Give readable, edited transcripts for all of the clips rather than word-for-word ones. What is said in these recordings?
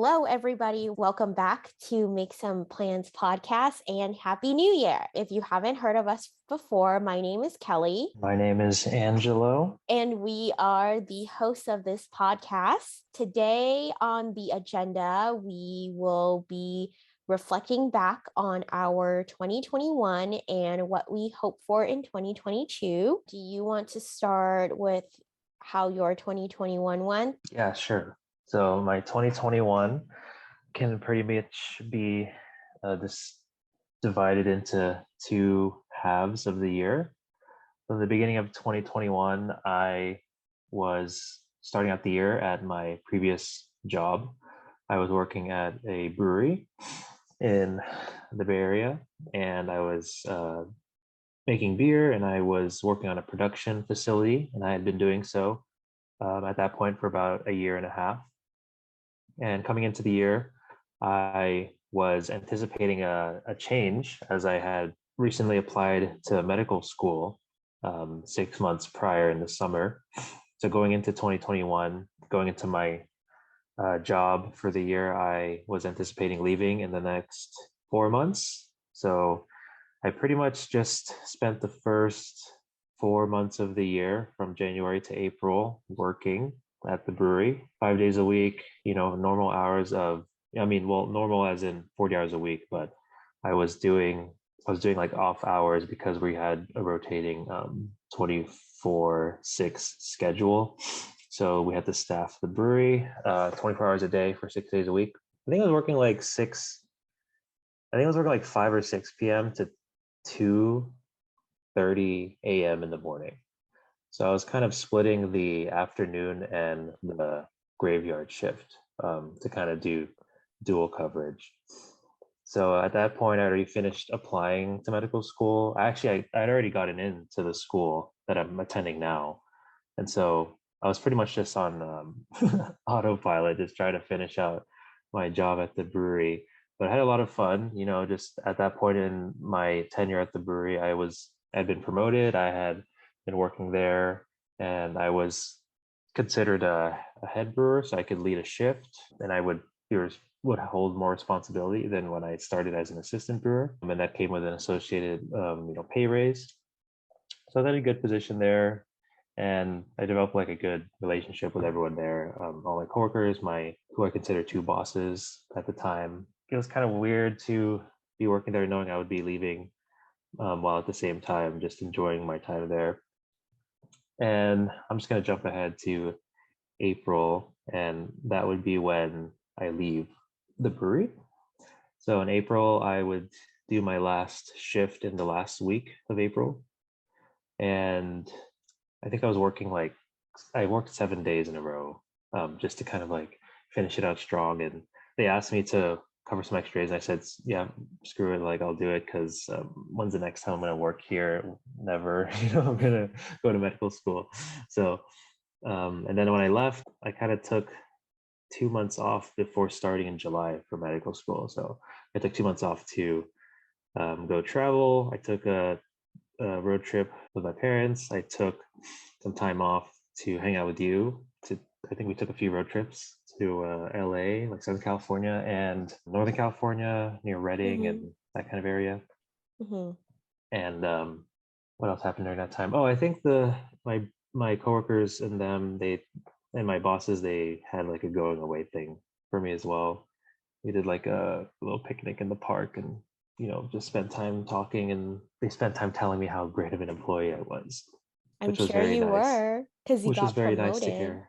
Hello, everybody. Welcome back to Make Some Plans podcast and Happy New Year. If you haven't heard of us before, my name is Kelly. My name is Angelo. And we are the hosts of this podcast. Today on the agenda, we will be reflecting back on our 2021 and what we hope for in 2022. Do you want to start with how your 2021 went? Yeah, sure. So my 2021 can pretty much be divided into two halves of the year. So the beginning of 2021, I was starting out the year at my previous job. I was working at a brewery in the Bay Area, and I was making beer, and I was working on a production facility, and I had been doing so at that point for about a year and a half. And coming into the year, I was anticipating a change as I had recently applied to medical school 6 months prior in the summer. So going into 2021, going into my job for the year, I was anticipating leaving in the next 4 months. So I pretty much just spent the first 4 months of the year from January to April working at the brewery 5 days a week, normal hours of, normal as in 40 hours a week, but I was doing like off hours because we had a rotating 24/6 schedule. So we had to staff the brewery 24 hours a day for 6 days a week. I think I was working like 5 or 6 p.m. to 2:30 a.m. in the morning. So I was kind of splitting the afternoon and the graveyard shift to kind of do dual coverage. So at that point, I already finished applying to medical school. I'd already gotten into the school that I'm attending now. And so I was pretty much just on autopilot, just trying to finish out my job at the brewery. But I had a lot of fun, just at that point in my tenure at the brewery, I'd been promoted. I had been working there, and I was considered a head brewer, so I could lead a shift, and I would hold more responsibility than when I started as an assistant brewer, and that came with an associated pay raise. So I had a good position there, and I developed like a good relationship with everyone there. All my coworkers, who I consider two bosses at the time. It was kind of weird to be working there knowing I would be leaving, while at the same time just enjoying my time there. And I'm just going to jump ahead to April, and that would be when I leave the brewery. So in April, I would do my last shift in the last week of April. And I think I worked 7 days in a row, just to kind of like finish it out strong. And they asked me to cover some extra days. And I said, yeah, screw it. Like, I'll do it because when's the next time I'm going to work here? Never, I'm going to go to medical school. So, and then when I left, I kind of took 2 months off before starting in July for medical school. So I took 2 months off to go travel. I took a road trip with my parents. I took some time off to hang out with you. I think we took a few road trips to LA, like Southern California and Northern California near Redding and that kind of area. And what else happened during that time? Oh, I think my coworkers and my bosses, they had like a going away thing for me as well. We did like a little picnic in the park and just spent time talking, and they spent time telling me how great of an employee I was. I'm sure you were, because you got promoted. Nice to hear.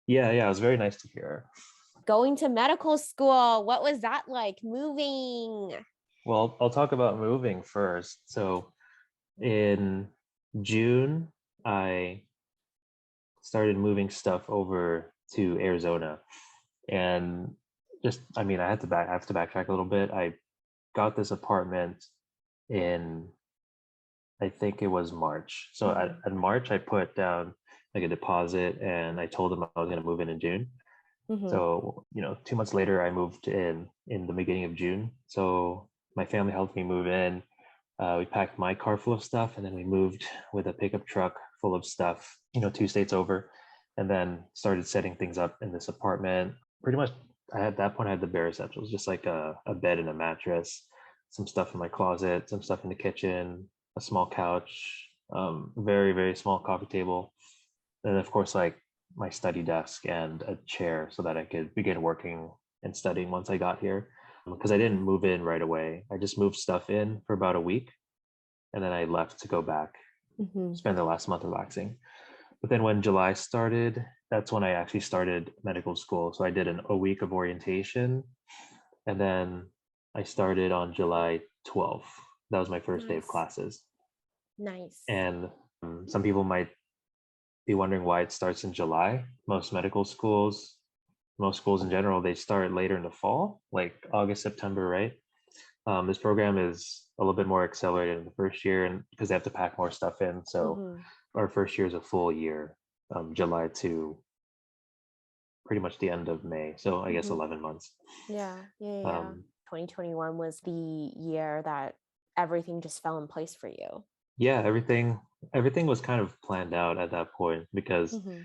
Yeah, it was very nice to hear. Going to medical school, what was that like, moving? Well, I'll talk about moving first. So in June, I started moving stuff over to Arizona. And I have to backtrack a little bit. I got this apartment in, I think it was March. So at March, I put down like a deposit, and I told them I was going to move in June. So 2 months later, I moved in the beginning of June. So my family helped me move in. We packed my car full of stuff, and then we moved with a pickup truck full of stuff, 2 states over, and then started setting things up in this apartment. Pretty much at that point I had the bare essentials, just like a bed and a mattress, some stuff in my closet, some stuff in the kitchen, a small couch, very, very small coffee table, and of course like my study desk and a chair so that I could begin working and studying once I got here. Because I didn't move in right away. I just moved stuff in for about a week and then I left to go back, Mm-hmm. spend the last month relaxing. But then when July started, that's when I actually started medical school. So I did a week of orientation and then I started on July 12th. That was my first day of Nice. classes. Nice. And some people might be wondering why it starts in July. Most medical schools, most schools in general, they start later in the fall, like August, September, right? This program is a little bit more accelerated in the first year, and because they have to pack more stuff in. So Mm-hmm. our first year is a full year, July to pretty much the end of May. So I guess Mm-hmm. 11 months. Yeah. Um, 2021 was the year that everything just fell in place for you. yeah, everything was kind of planned out at that point because Mm-hmm.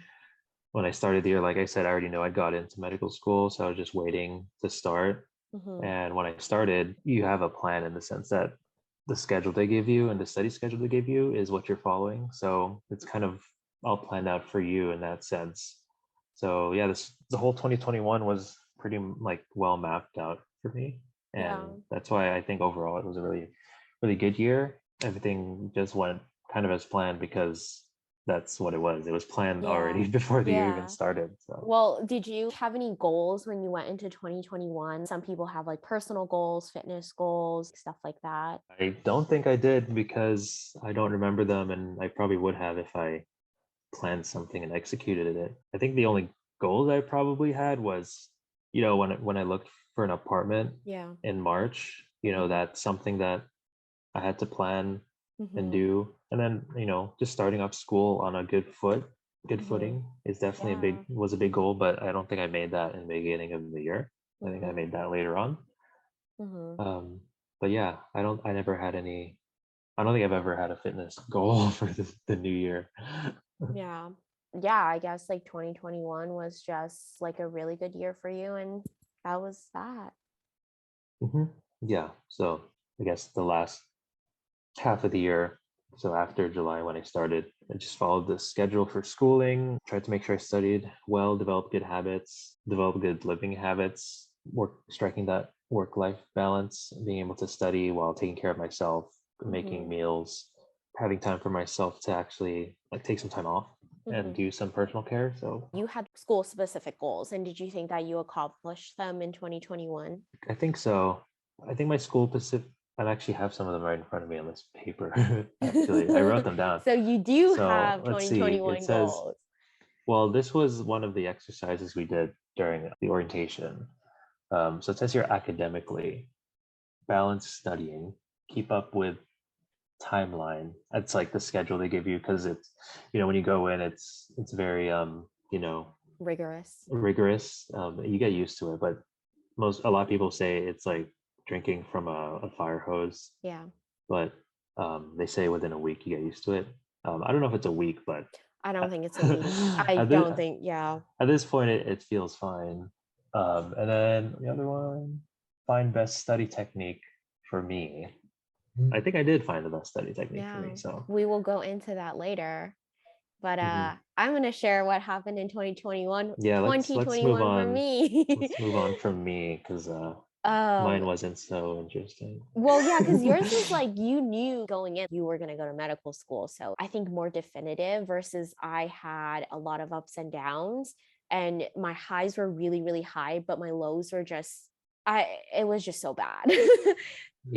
when I started the year, like I said, I already knew I got into medical school, so I was just waiting to start. Mm-hmm. And when I started, you have a plan in the sense that the schedule they give you and the study schedule they give you is what you're following. So it's kind of all planned out for you in that sense. So yeah, the whole 2021 was pretty like well mapped out for me. Yeah. And that's why I think overall it was a really, really good year. Everything just went kind of as planned because that's what it was. It was planned Yeah. already before the year even Yeah. started. So Well, did you have any goals when you went into 2021? Some people have like personal goals, fitness goals, stuff like that. I don't think I did because I don't remember them, and I probably would have if I planned something and executed it. I think the only goals I probably had was, when I looked for an apartment Yeah. in March, Mm-hmm. that's something that I had to plan and Mm-hmm. do. And then, just starting off school on a good Mm-hmm. footing is definitely Yeah. was a big goal, but I don't think I made that in the beginning of the year. I think I Mm-hmm. made that later on. Mm-hmm. Um, but yeah, I never had any, I don't think I've ever had a fitness goal for the new year. Yeah. Yeah, I guess like 2021 was just like a really good year for you, and that was that. hmm Yeah. So I guess the last half of the year, so after July when I started, I just followed the schedule for schooling, tried to make sure I studied well, developed good habits, developed good living habits, striking that work-life balance, being able to study while taking care of myself, making Mm-hmm. meals, having time for myself to actually like take some time off and Mm-hmm. do some personal care. So You had school specific goals, and did you think that you accomplished them in 2021? I think so. I think my school Pacific, I actually have some of them right in front of me on this paper. Actually, I wrote them down. So you do So have let's see. It 2021 says, goals. well, this was one of the exercises we did during the orientation. So it says here academically, balance studying, keep up with timeline. It's like the schedule they give you because it's, when you go in, it's very Rigorous. rigorous. You get used to it, but a lot of people say it's like drinking from a fire hose, Yeah. but they say within a week you get used to it. I don't know if it's a week, but I don't at, think it's a week. I at, this, don't think, yeah. at this point it feels fine. And then the other one, find best study technique for me. I think I did find the best study technique for Yeah. me. So We will go into that later. But mhm. I'm gonna share what happened in 2021 Yeah, let's move 2021 for on. me. Let's move on from me because mine um wasn't so interesting. well, yeah, because yours was like you knew going in you were gonna go to medical school. So I think more definitive versus I had a lot of ups and downs, and my highs were really, really high, but my lows were just it was just so bad. You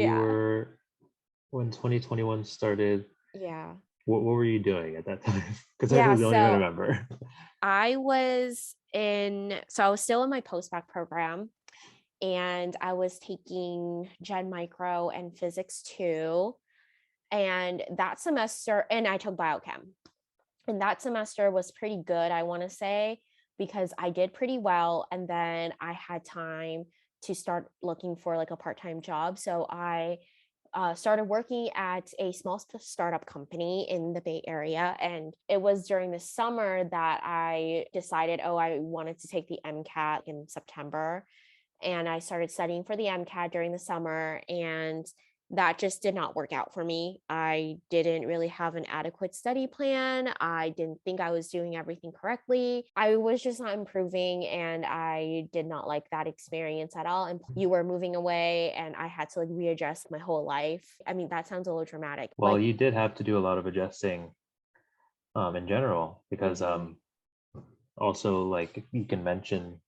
Yeah. were when 2021 started. Yeah. What were you doing at that time? Because I Yeah. don't even So remember. I was still in my post-bac program, and I was taking Gen Micro and Physics 2. And that semester, and I took biochem. And that semester was pretty good, I want to say, because I did pretty well. And then I had time to start looking for like a part time job. So I started working at a small startup company in the Bay Area. And it was during the summer that I decided, oh, I wanted to take the MCAT in September. And I started studying for the MCAT during the summer. And that just did not work out for me. I didn't really have an adequate study plan. I didn't think I was doing everything correctly. I was just not improving, and I did not like that experience at all. And you were moving away, and I had to like readjust my whole life. I mean, that sounds a little dramatic. Well, you did have to do a lot of adjusting in general because Mhm. also like you can mention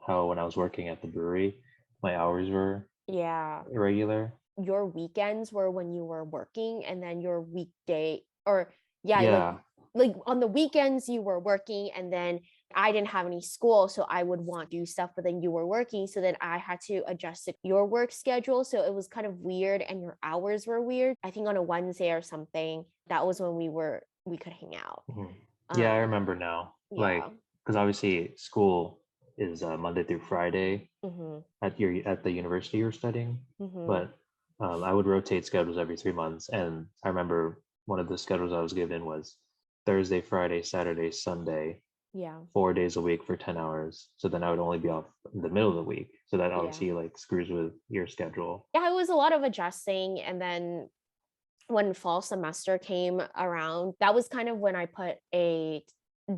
how when I was working at the brewery, my hours were Yeah. irregular. Your weekends were when you were working, and then your weekday, or yeah, Yeah. like on the weekends you were working, and then I didn't have any school, so I would want to do stuff, but then you were working, so then I had to adjust your work schedule, so it was kind of weird, and your hours were weird. I think on a Wednesday or something, that was when we could hang out. Mhm. Yeah, I um remember now. yeah. Like, because obviously school is Monday through Friday Mhm. at the university you're studying, Mhm. but I would rotate schedules every 3 months, and I remember one of the schedules I was given was Thursday, Friday, Saturday, Sunday, Yeah. 4 days a week for 10 hours. So then I would only be off in the middle of the week. So that Yeah. obviously like screws with your schedule. Yeah, it was a lot of adjusting. And then when fall semester came around, that was kind of when I put a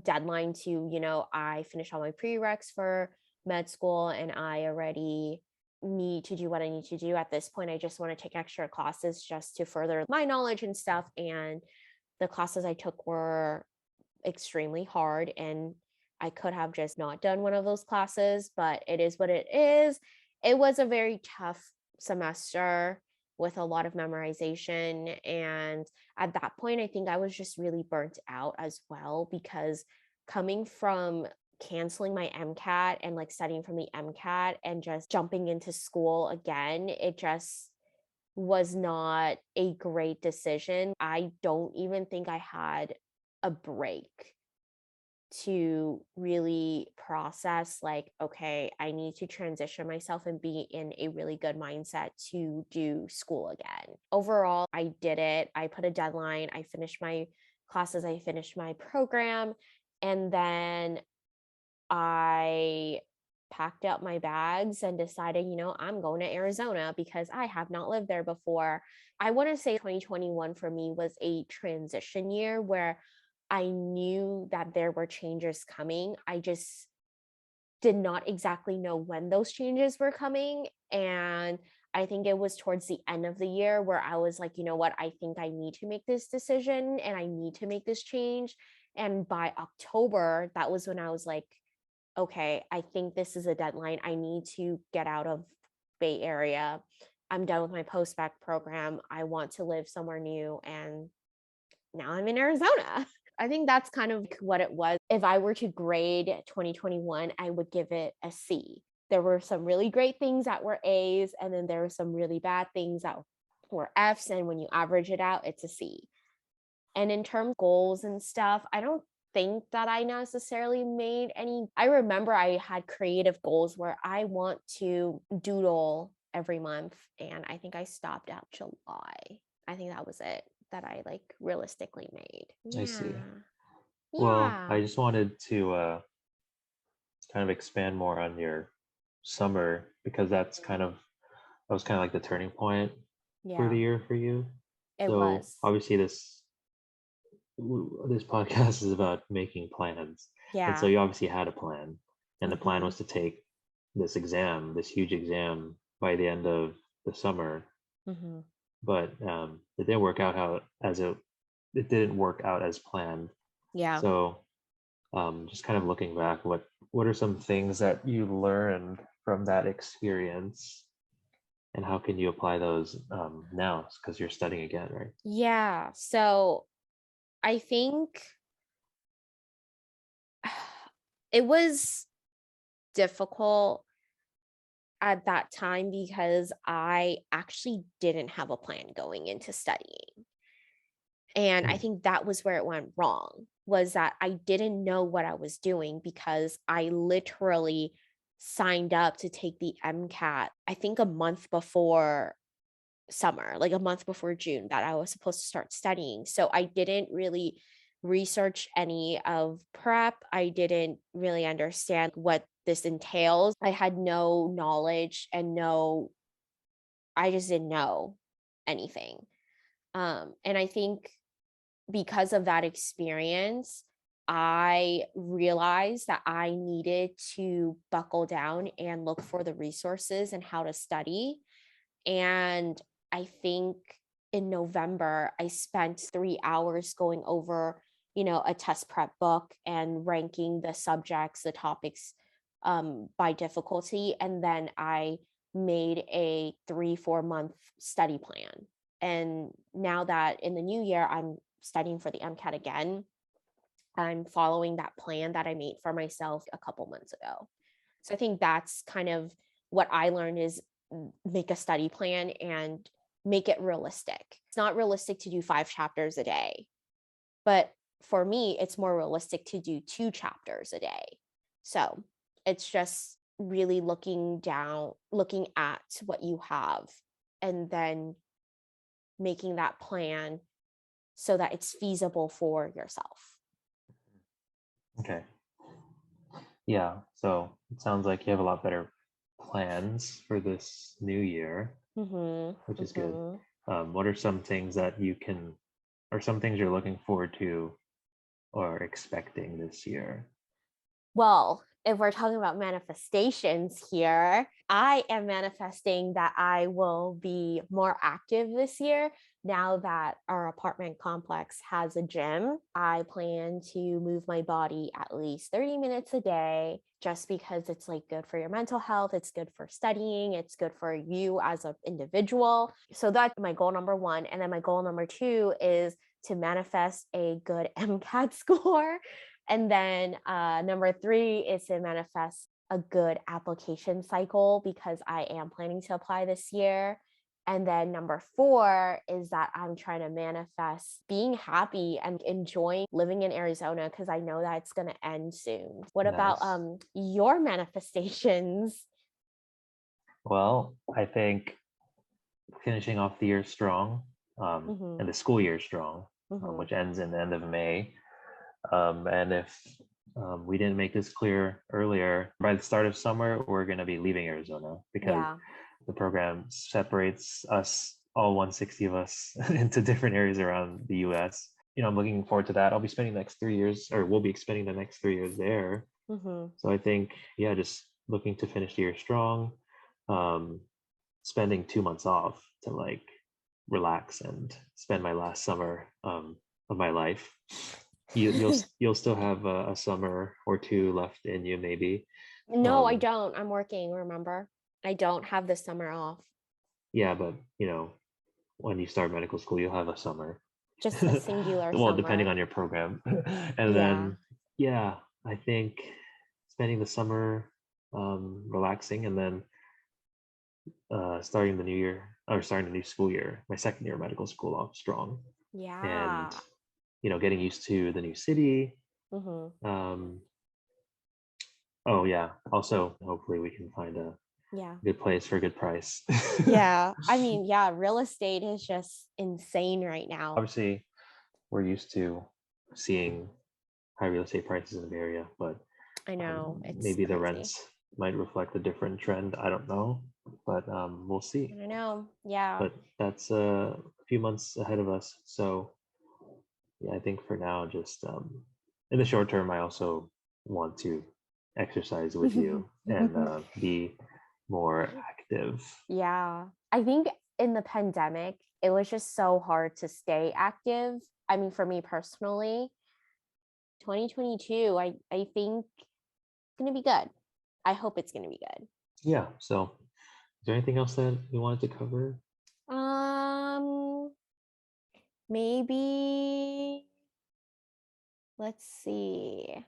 deadline to, I finished all my prereqs for med school, and I already need to do what I need to do. At this point, I just want to take extra classes just to further my knowledge and stuff. And the classes I took were extremely hard, and I could have just not done one of those classes, but it is what it is. It was a very tough semester with a lot of memorization, and at that point I think I was just really burnt out as well, because coming from canceling my MCAT and like studying from the MCAT and just jumping into school again, it just was not a great decision. I don't even think I had a break to really process, like, okay, I need to transition myself and be in a really good mindset to do school again. Overall, I did it. I put a deadline. I finished my classes. I finished my program. And then I packed up my bags and decided, I'm going to Arizona because I have not lived there before. I want to say 2021 for me was a transition year where I knew that there were changes coming. I just did not exactly know when those changes were coming. And I think it was towards the end of the year where I was like, you know what, I think I need to make this decision and I need to make this change. And by October, that was when I was like, okay, I think this is a deadline. I need to get out of Bay Area. I'm done with my post-bac program. I want to live somewhere new. And now I'm in Arizona. I think that's kind of what it was. If I were to grade 2021, I would give it a C. There were some really great things that were A's, and then there were some really bad things that were F's. And when you average it out, it's a C. And in terms of goals and stuff, I don't think that I necessarily made any. I remember I had creative goals where I want to doodle every month, and I think I stopped at July. I think that was it that I like realistically made. I see. Yeah. Well, Yeah. I just wanted to kind of expand more on your summer because that was kind of like the turning point for the Yeah. year for you. It So was. obviously this podcast is about making plans, and so Yeah. you obviously had a plan, and the plan Mhm. was to take this exam, this huge exam, by the end of the summer. Mhm. But it didn't work out it didn't work out as planned. Yeah. So just kind of looking back, what are some things that you learned from that experience, and how can you apply those now? Because you're studying again, right? Yeah. So I think it was difficult at that time because I actually didn't have a plan going into studying. And I Mm. think that was where it went wrong, was that I didn't know what I was doing because I literally signed up to take the MCAT, I think a month before summer, like a month before June, that I was supposed to start studying. So I didn't really research any of prep. I didn't really understand what this entails. I had no knowledge and I just didn't know anything. And I think because of that experience, I realized that I needed to buckle down and look for the resources and how to study. And I think in November, I spent 3 hours going over, a test prep book and ranking the subjects, the topics by difficulty. And then I made a 3-4 month study plan. And now that in the new year, I'm studying for the MCAT again, I'm following that plan that I made for myself a couple months ago. So I think that's kind of what I learned is make a study plan and make it realistic. It's not realistic to do 5 chapters a day, but for me, it's more realistic to do 2 chapters a day. So it's just really looking at what you have and then making that plan so that it's feasible for yourself. Okay. Yeah. So it sounds like you have a lot better plans for this new year, which is good. What are some things that or some things you're looking forward to or expecting this year? Well, if we're talking about manifestations here, I am manifesting that I will be more active this year. Now that our apartment complex has a gym, I plan to move my body at least 30 minutes a day just because it's like good for your mental health, it's good for studying, it's good for you as an individual. So that's my goal number 1. And then my goal number 2 is to manifest a good MCAT score. And then number 3 is to manifest a good application cycle because I am planning to apply this year. And then number 4 is that I'm trying to manifest being happy and enjoying living in Arizona because I know that it's going to end soon. What about Nice. your manifestations? Well, I think finishing off the year strong, and the school year strong, which ends in the end of May. And if we didn't make this clear earlier, by the start of summer, we're going to be leaving Arizona because the program separates us, all 160 of us, into different areas around the US. I'm looking forward to that. I'll be spending the next 3 years, or we'll be spending the next 3 years there. So I think, just looking to finish the year strong, spending 2 months off to like relax and spend my last summer of my life. You'll still have a summer or 2 left in you, maybe. No, I don't. I'm working, remember? I don't have the summer off. Yeah, but when you start medical school, you'll have a summer. Just a singular Well, summer. depending on your program. And then, I think spending the summer relaxing and then starting the new year or starting the new school year, my second year of medical school off strong. And getting used to the new city. Oh yeah. Also, hopefully we can find a good place for a good price. I mean, real estate is just insane right now. Obviously, we're used to seeing high real estate prices in the area, but I know it's maybe the crazy. rents might reflect a different trend. I don't know, but we'll see. I know. Yeah. But that's a few months ahead of us. So I think for now, just in the short term, I also want to exercise with you and be more active. Yeah. I think in the pandemic, it was just so hard to stay active. I mean, for me personally, 2022, I think it's going to be good. I hope it's going to be good. Yeah. So is there anything else that you wanted to cover? Maybe let's see.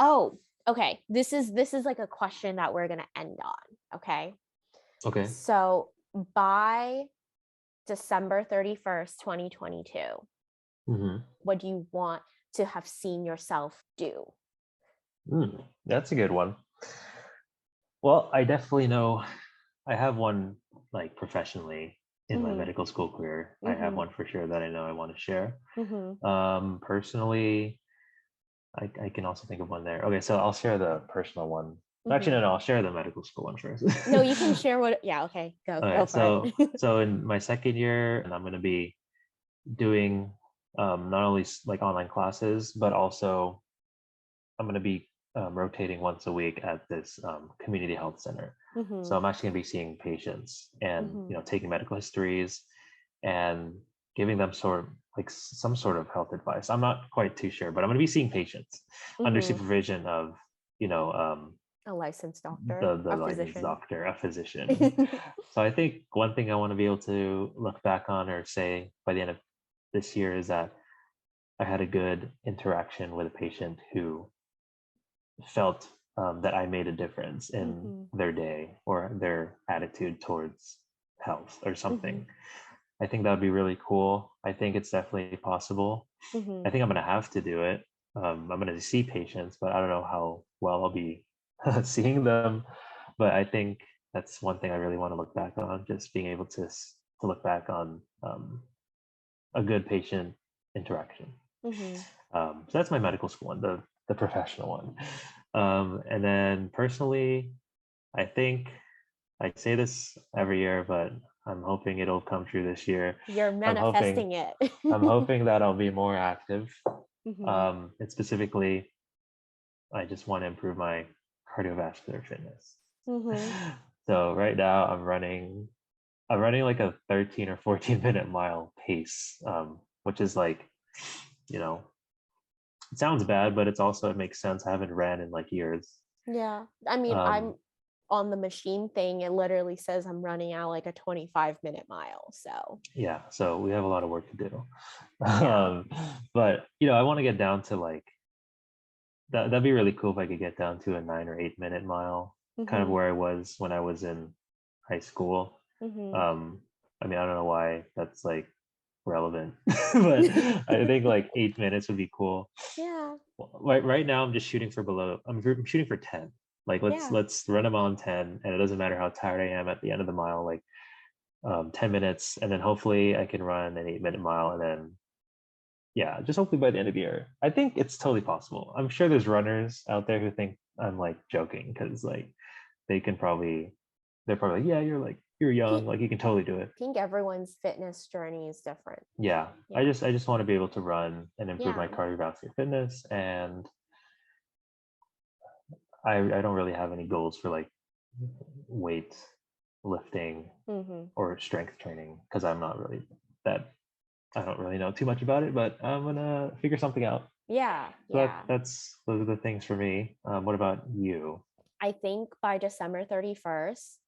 Oh, okay. This is like a question that we're going to end on, okay? Okay. So, by December 31st, 2022, what do you want to have seen yourself do? That's a good one. Well, I definitely know I have one like professionally in my Mm-hmm. medical school career. I have Mm-hmm. one for sure that I know I want to share. Mm-hmm. Personally, I can also think of one there. Okay, so I'll share the personal one. Actually, Mm-hmm. no, I'll share the medical school one first. No, you can share what. Yeah. Okay. All Go right, for it. so in my second year, and I'm going to be doing not only like online classes, but also I'm going to be rotating once a week at this community health center. Mm-hmm. So I'm actually going to be seeing patients and Mm-hmm. taking medical histories and giving them sort of like some sort of health advice. I'm not quite too sure, but I'm going to be seeing patients under Mm-hmm. supervision of A licensed doctor, the a licensed physician. doctor, a physician. So I think one thing I want to be able to look back on or say by the end of this year is that I had a good interaction with a patient who felt that I made a difference in Mm-hmm. their day or their attitude towards health or Mm-hmm. something. I think that would be really cool. I think it's definitely possible. Mm-hmm. I think I'm going to have to do it. I'm going to see patients, but I don't know how well I'll be seeing them. But I think that's one thing I really want to look back on, just being able to look back on a good patient interaction. Mm-hmm. So that's my medical school one, the professional one. And then personally, I think I say this every year, but I'm hoping it'll come true this year. You're I'm hoping manifesting it. I'm hoping that I'll be more active. Mm-hmm. And specifically, I just want to improve my cardiovascular fitness. Mm-hmm. So right now I'm running like a 13 or 14-minute mile pace, which is like, you know, it sounds bad, but it makes sense. I haven't ran in like years. Yeah. I mean, I'm Um, on the machine thing. It literally says I'm running out like a 25-minute mile. So, yeah, so we have a lot of work to do. yeah. Um, but I want to get down to like that'd be really cool if I could get down to a 9 or 8 minute mile, kind of Mm-hmm. where I was when I was in high school. Mm-hmm. Um, I mean, I don't know why that's like relevant, but I think like 8 minutes would be cool. Yeah. Right now, I'm shooting for 10. Like Yeah. let's run them on 10, and it doesn't matter how tired I am at the end of the mile. Like 10 minutes, and then hopefully I can run an 8 minute mile, and then yeah, just hopefully by the end of the year. I think it's totally possible. I'm sure there's runners out there who think I'm like joking because like they can probably they're probably like, yeah, you're young, like you can totally do it. I think everyone's fitness journey is different. Yeah, Yeah. I just want to be able to run and improve my Yeah. cardiovascular fitness, and I don't really have any goals for like weight lifting Mm-hmm. or strength training because I'm not really that I don't really know too much about it, but I'm gonna figure something out. Yeah. So Yeah. that's those are the things for me. What about you? I think by December 31st,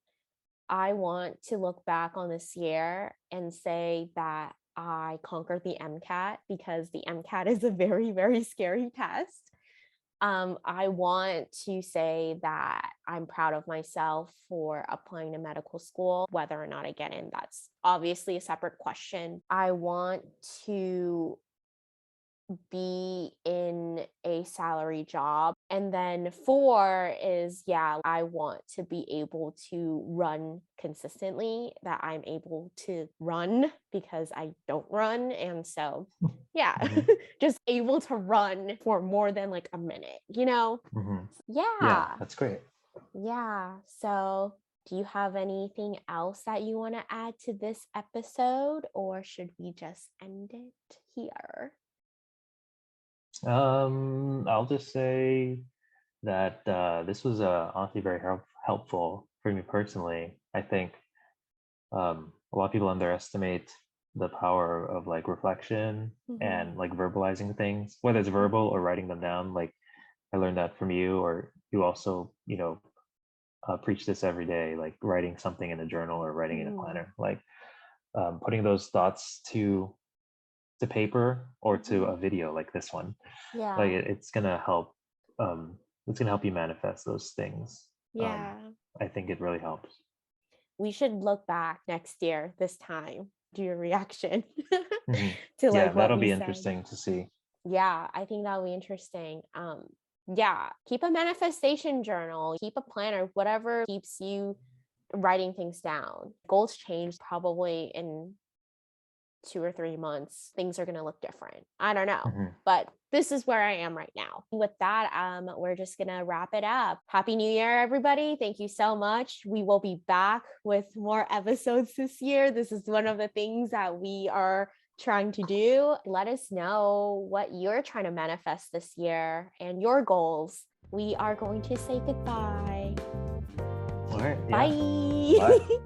I want to look back on this year and say that I conquered the MCAT because the MCAT is a very, very scary test. I want to say that I'm proud of myself for applying to medical school. Whether or not I get in, that's obviously a separate question. I want to be in a salary job. And then 4 is, yeah, I want to be able to run consistently, that I'm able to run because I don't run. And so, yeah, Mhm, just able to run for more than like a minute, you know? mhm. Yeah, Yeah. that's great. Yeah. So, do you have anything else that you want to add to this episode, or should we just end it here? I'll just say that this was honestly very helpful for me personally. I think a lot of people underestimate the power of like reflection Mm-hmm. and like verbalizing things, whether it's verbal or writing them down. Like I learned that from you, or you also, preach this every day, like writing something in a journal or writing in a Mm-hmm. planner, like putting those thoughts to paper or to Mm-hmm. a video like this one. Like Yeah. it's gonna help. It's gonna help you manifest those things. Yeah. I think it really helps. We should look back next year, this time, do your reaction Hmm. to Yeah, like what that'll we be said. interesting to see. Yeah, I think that'll be interesting. Yeah, keep a manifestation journal, keep a planner, whatever keeps you writing things down. Goals change probably in 2 or 3 months. Things are going to look different. I don't know. Mhm. But this is where I am right now. With that, we're just going to wrap it up. Happy New Year, everybody. Thank you so much. We will be back with more episodes this year. This is one of the things that we are trying to do. Let us know what you're trying to manifest this year and your goals. We are going to say goodbye. All right. Yeah. Bye. Bye.